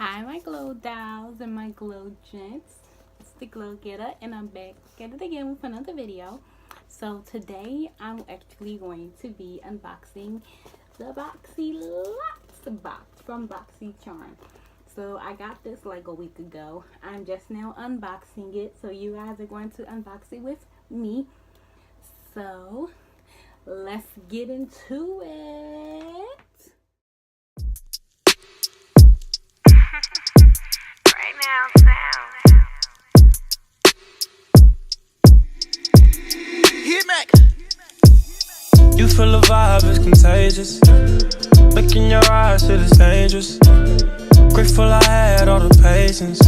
Hi, my glow dolls and my glow gents. It's the Glow-Getta, and I'm back at it again with another video. So today I'm actually going to be unboxing the Boxyluxe box from Boxycharm. So I got this like a week ago. I'm just now unboxing it, so you guys are going to unbox it with me. So let's get into it. Right now, sound. Hit Mac. You feel the vibe is contagious. Look in your eyes, feel it's dangerous. Grateful I had all the patience.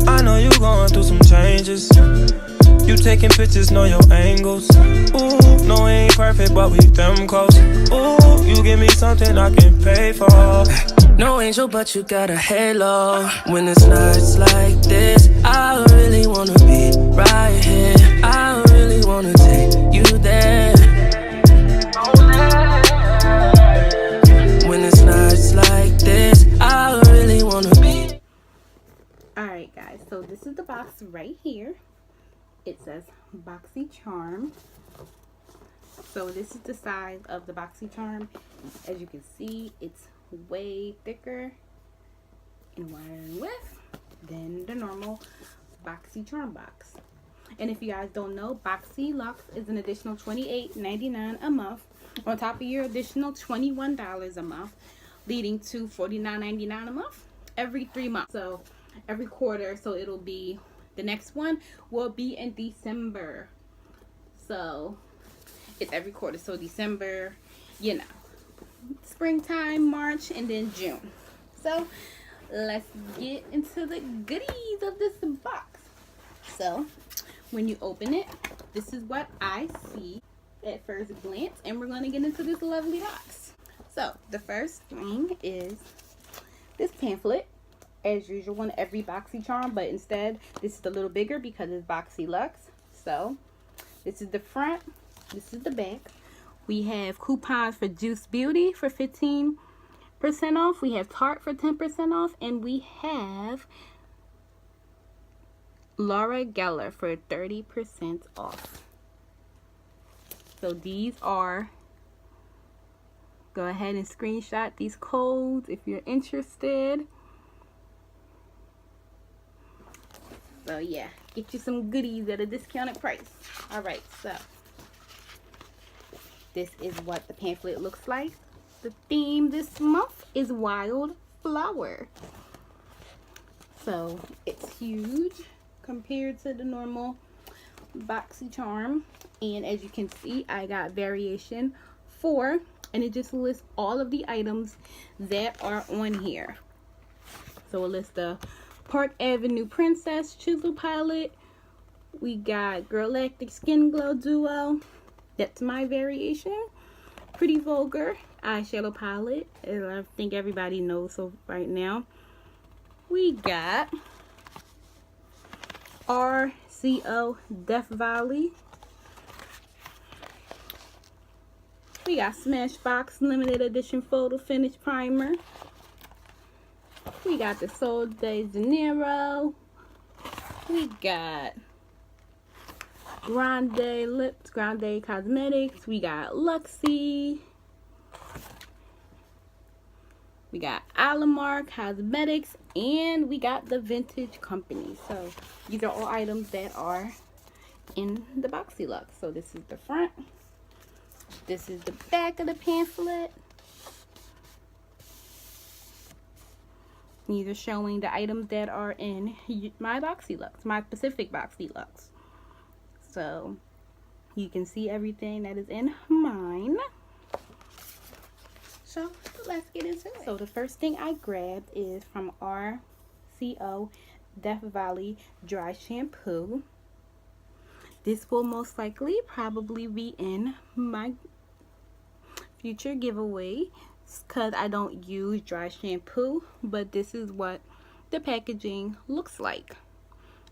I know you going through some changes. You taking pictures, know your angles. Ooh, no, we ain't perfect, but we them close. Ooh, you give me something I can pay for. No angel, but you got a halo. When it's nights like this, I really wanna be right here. I really wanna take you there. When it's nights like this, I really wanna be. Alright guys, so this is the box right here. It says Boxycharm. So this is the size of the Boxycharm. As you can see, it's way thicker and wider in width than the normal Boxycharm box. And if you guys don't know, Boxyluxe is an additional $28.99 a month on top of your additional $21 a month, leading to $49.99 a month every 3 months. So every quarter, so it'll be, the next one will be in December. So it's every quarter. So December, you know, springtime, March, and then June. So let's get into the goodies of this box. So when you open it, this is what I see at first glance, and we're going to get into this lovely box. So the first thing is this pamphlet, as usual in every Boxycharm, but instead this is a little bigger because it's Boxyluxe. So this is the front, this is the back. We have coupons for Juice Beauty for 15% off. We have Tarte for 10% off, and we have Laura Geller for 30% off. So these are, go ahead and screenshot these codes if you're interested. So yeah, get you some goodies at a discounted price. Alright, so this is what the pamphlet looks like. The theme this month is Wildflower. So it's huge compared to the normal Boxycharm, and as you can see, I got variation 4, and it just lists all of the items that are on here. So it lists the Park Avenue Princess Chisel Palette. We got Galactic Skin Glow Duo. That's my variation. Pretty Vulgar Eyeshadow Palette, as I think everybody knows so right now. We got RCO Death Valley. We got Smashbox Limited Edition Photo Finish Primer. We got the Sol de Janeiro. We got Grande Lips, Grande Cosmetics. We got Luxie. We got Alamar Cosmetics, and we got the Vintage Company. So these are all items that are in the Boxyluxe. So this is the front. This is the back of the pamphlet. These are showing the items that are in my Boxyluxe, my specific Boxyluxe. So you can see everything that is in mine. So let's get into it. So the first thing I grabbed is from RCO Death Valley Dry Shampoo. This will most likely probably be in my future giveaway because I don't use dry shampoo, but this is what the packaging looks like,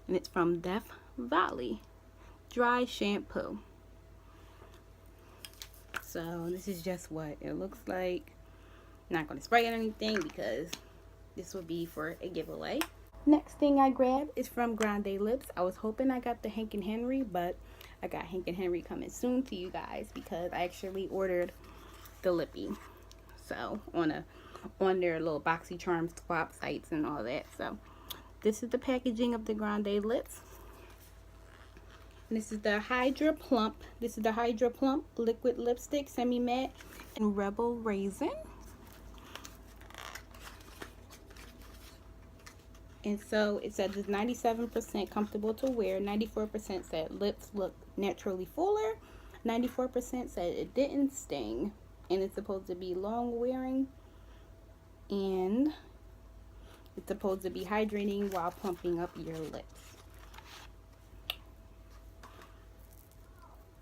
and it's from Death Valley Dry Shampoo. So this is just what it looks like. Not going to spray it or anything because this would be for a giveaway. Next thing I grabbed is from Grande Lips. I was hoping I got the Hank and Henry, but I got Hank and Henry coming soon to you guys because I actually ordered the lippy. So on their little Boxycharm swap sites and all that. So this is the packaging of the Grande Lips. And this is the Hydra Plump. This is the Hydra Plump liquid lipstick, semi matte, and Rebel Raisin. And so it said it's 97% comfortable to wear. 94% said lips look naturally fuller. 94% said it didn't sting. And it's supposed to be long wearing. And it's supposed to be hydrating while plumping up your lips.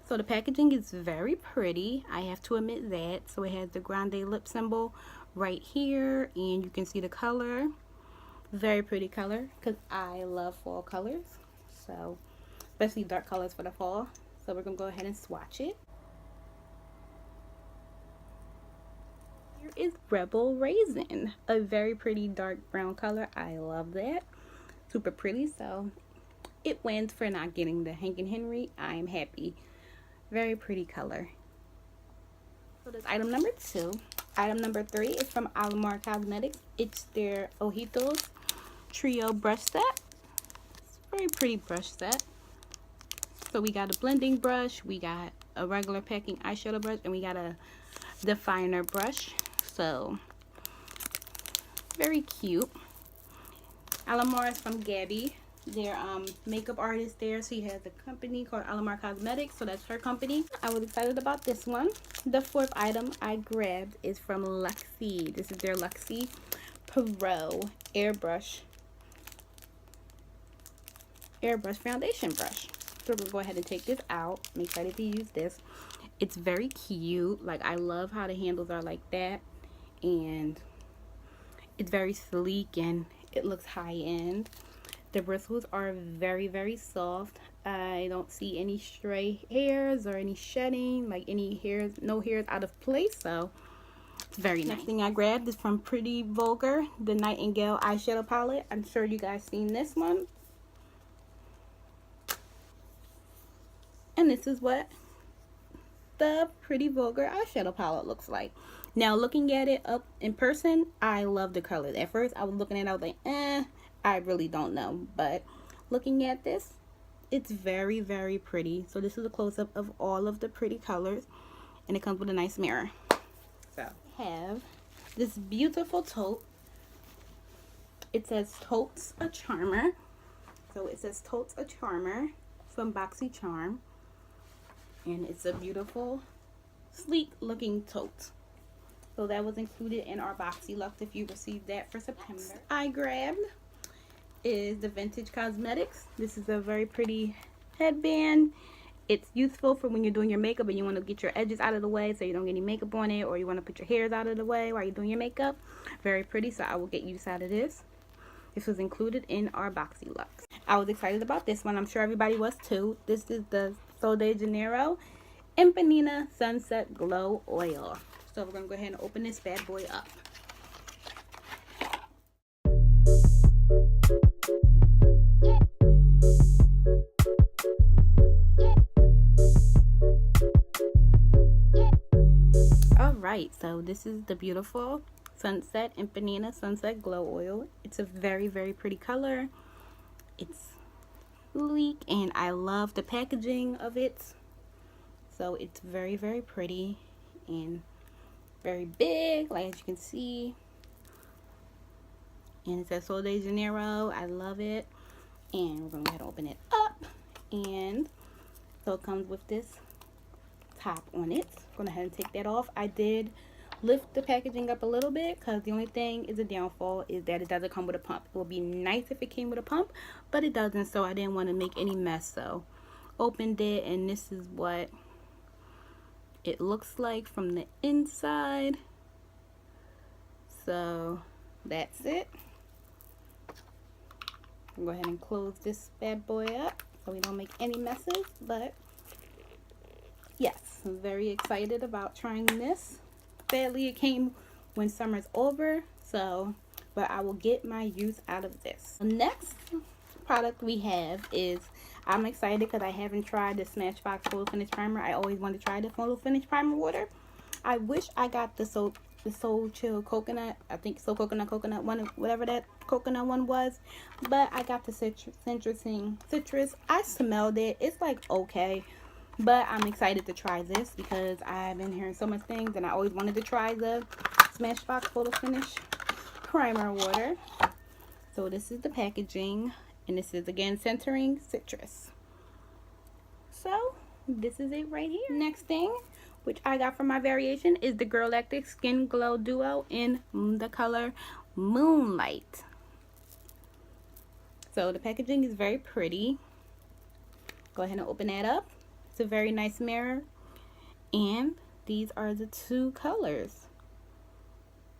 So the packaging is very pretty. I have to admit that. So it has the Grande lip symbol right here. And you can see the color. Very pretty color because I love fall colors, so especially dark colors for the fall. So we're gonna go ahead and swatch it. Here is Rebel Raisin, a very pretty dark brown color. I love that, super pretty. So it wins for not getting the Hank and Henry. I am happy. Very pretty color. So that's item number 2. Item number 3 is from Alamar Cosmetics. It's their Ojitos Trio brush set. It's a very pretty brush set. So we got a blending brush, we got a regular packing eyeshadow brush, and we got a definer brush. So very cute. Alamar is from Gabby. They're makeup artist there. She has a company called Alamar Cosmetics, so that's her company. I was excited about this one. The 4th item I grabbed is from Luxie. This is their Luxie Pro airbrush foundation brush. So we'll go ahead and take this out. I'm excited to use this. It's very cute. Like, I love how the handles are like that, and it's very sleek and it looks high-end. The bristles are very, very soft. I don't see any stray hairs or any shedding, like any hairs, no hairs out of place. So it's very nice. Next thing I grabbed is from Pretty Vulgar, the Nightingale eyeshadow palette. I'm sure you guys seen this one. And this is what the Pretty Vulgar eyeshadow palette looks like. Now, looking at it up in person, I love the colors. At first, I was looking at it, I was like, I really don't know. But looking at this, it's very, very pretty. So this is a close-up of all of the pretty colors. And it comes with a nice mirror. So I have this beautiful tote. It says Totes a Charmer. So it says Totes a Charmer from Boxycharm. And it's a beautiful, sleek looking tote. So that was included in our Boxyluxe if you received that for September. I grabbed is the Vintage Cosmetics. This is a very pretty headband. It's useful for when you're doing your makeup and you want to get your edges out of the way so you don't get any makeup on it, or you want to put your hairs out of the way while you're doing your makeup. Very pretty, so I will get use out of this. This was included in our Boxyluxe. I was excited about this one. I'm sure everybody was too. This is the Sol de Janeiro Empanina Sunset Glow Oil. So we're going to go ahead and open this bad boy up. Alright, so this is the beautiful Sunset Empanina Sunset Glow Oil. It's a very, very pretty color. It's sleek and I love the packaging of it. So it's very, very pretty and very big, like as you can see. And it says Sol de Janeiro. I love it. And we're going to go ahead and open it up. And so it comes with this top on it. I'm going to go ahead and take that off. I did lift the packaging up a little bit because the only thing is a downfall is that it doesn't come with a pump. It would be nice if it came with a pump, but it doesn't, so I didn't want to make any mess. So opened it, and this is what it looks like from the inside. So that's it. I'll go ahead and close this bad boy up so we don't make any messes. But yes, I'm very excited about trying this. Sadly, it came when summer's over, so but I will get my use out of this. The next product we have is, I'm excited because I haven't tried the Smashbox Photo Finish Primer. I always want to try the Photo Finish Primer water. I wish I got the Soul Chill Coconut. I think Soul Coconut one, whatever that coconut one was. But I got the citrus. I smelled it. It's like okay. But I'm excited to try this because I've been hearing so much things and I always wanted to try the Smashbox Photo Finish Primer water. So this is the packaging, and this is again centering citrus. So this is it right here. Next thing, which I got from my variation, is the Glow-Getta Skin Glow Duo in the color Moonlight. So the packaging is very pretty. Go ahead and open that up. It's a very nice mirror, and these are the two colors.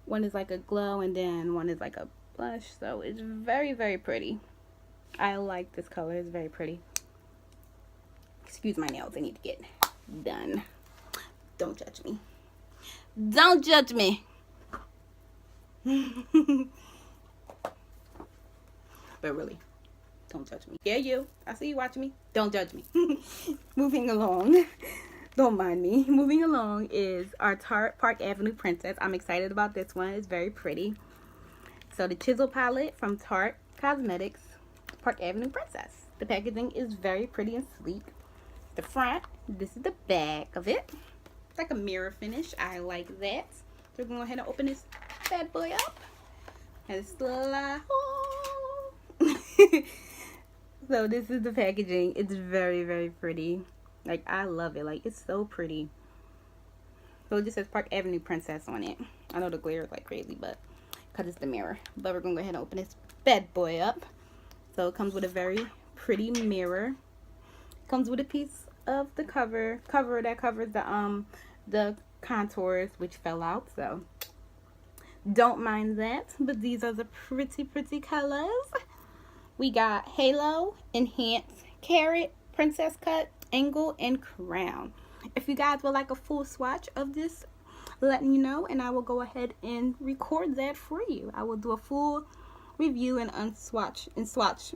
One is like a glow and then one is like a blush, so it's very, very pretty. I like this color. It's very pretty. Excuse my nails, I need to get done. Don't judge me. Don't judge me. But really, don't judge me. Yeah, you. I see you watching me. Don't judge me. Moving along. Don't mind me. Moving along is our Tarte Park Avenue Princess. I'm excited about this one. It's very pretty. So the Chisel palette from Tarte Cosmetics, Park Avenue Princess. The packaging is very pretty and sleek. The front, this is the back of it. It's like a mirror finish. I like that. So we're going to go ahead and open this bad boy up. And it's still so this is the packaging. It's very, very pretty. Like, I love it. Like, it's so pretty. So it just says Park Avenue Princess on it. I know the glare is like crazy, but because it's the mirror. But we're going to go ahead and open this bad boy up. So it comes with a very pretty mirror. It comes with a piece of the cover that covers the contours, which fell out. So don't mind that. But these are the pretty, pretty colors. We got Halo, Enhance, Carrot, Princess Cut, Angle, and Crown. If you guys would like a full swatch of this, let me know and I will go ahead and record that for you. I will do a full review and swatch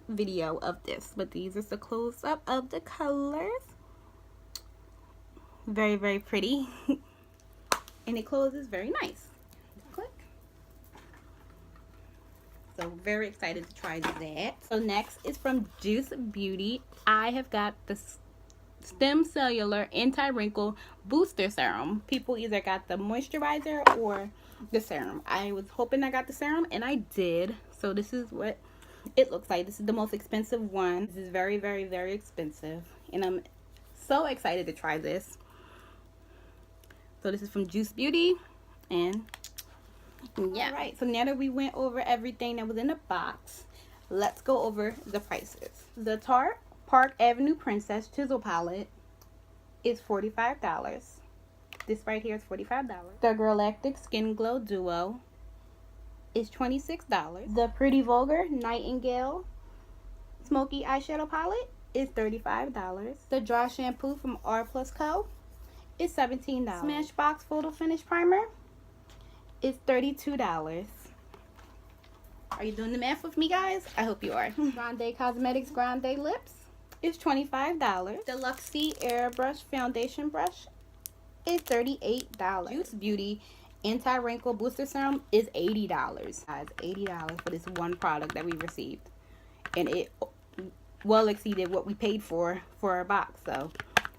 video of this. But these are the close up of the colors. Very, very pretty. And it closes very nice. Click. So very excited to try that. So next is from Juice Beauty. I have got the Stem Cellular Anti-Wrinkle Booster Serum. People either got the moisturizer or the serum. I was hoping I got the serum, and I did. So this is what it looks like. This is the most expensive one. This is very, very, very expensive, and I'm so excited to try this. So this is from Juice Beauty, and yeah. All right, so now that we went over everything that was in the box, let's go over the prices. The Tarte Park Avenue Princess Chisel Palette is $45. This right here is $45. The Glow-Getta Skin Glow Duo is $26. The Pretty Vulgar Nightingale Smoky Eyeshadow Palette is $35. The Dry Shampoo from R Plus Co. is $17. Smashbox Photo Finish Primer is $32. Are you doing the math with me, guys? I hope you are. Grande Cosmetics Grande Lips is $25. The Luxie Airbrush Foundation Brush is $38. Juice Beauty Anti-Wrinkle Booster Serum is $80. Guys, $80 for this one product that we received. And it well exceeded what we paid for our box. So,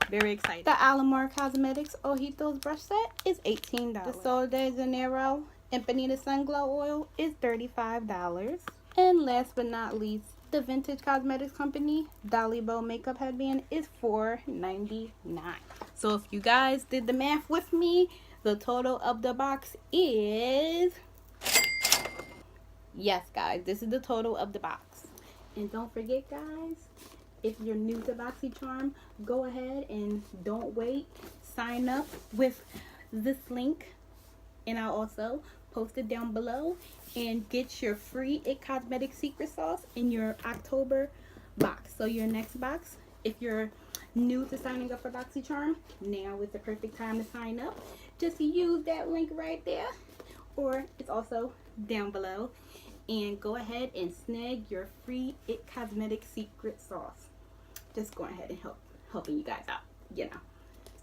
very excited. The Alamar Cosmetics Ojitos Brush Set is $18. The Sol de Janeiro Empanita Sun Glow Oil is $35. And last but not least, the Vintage Cosmetics Company Dolly Bow Makeup Headband is $4.99. So if you guys did the math with me, the total of the box is... Yes, guys, this is the total of the box. And don't forget, guys, if you're new to Boxycharm, go ahead and don't wait. Sign up with this link, and I'll also post it down below, and get your free It Cosmetics Secret Sauce in your October box. So your next box, if you're new to signing up for Boxycharm, now is the perfect time to sign up. Just use that link right there, or it's also down below. and go ahead and snag your free It Cosmetic secret sauce. Just going ahead and helping you guys out, you know.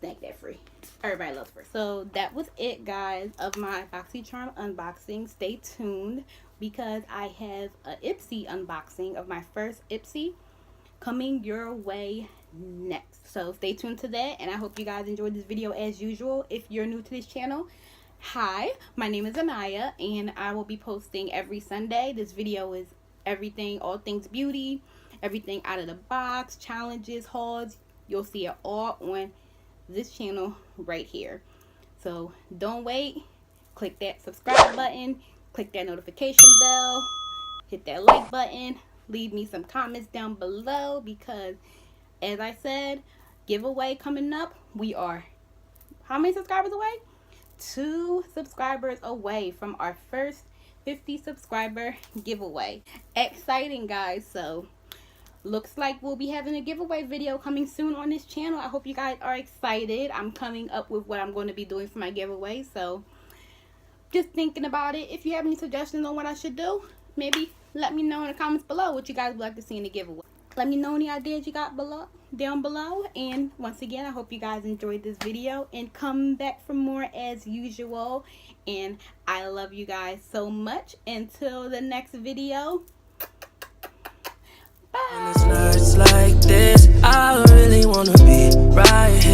Snag that free. Everybody loves free. So that was it, guys, of my Boxycharm unboxing. Stay tuned because I have a Ipsy unboxing of my first Ipsy coming your way next. So stay tuned to that, and I hope you guys enjoyed this video as usual. If you're new to this channel, hi, my name is Anaya, and I will be posting every Sunday. This video is everything, all things beauty, everything out of the box, challenges, hauls. You'll see it all on this channel right here. So don't wait. Click that subscribe button, click that notification bell, hit that like button, leave me some comments down below, because as I said, giveaway coming up. We are how many subscribers away? 2 subscribers away from our first 50 subscriber giveaway. Exciting, guys. So looks like we'll be having a giveaway video coming soon on this channel. I hope you guys are excited. I'm coming up with what I'm going to be doing for my giveaway, so just thinking about it. If you have any suggestions on what I should do, maybe let me know in the comments below what you guys would like to see in the giveaway. Let me know any ideas you got down below. And once again, I hope you guys enjoyed this video and come back for more as usual. And I love you guys so much. Until the next video, bye. When it's nights like this, I really wanna be right here.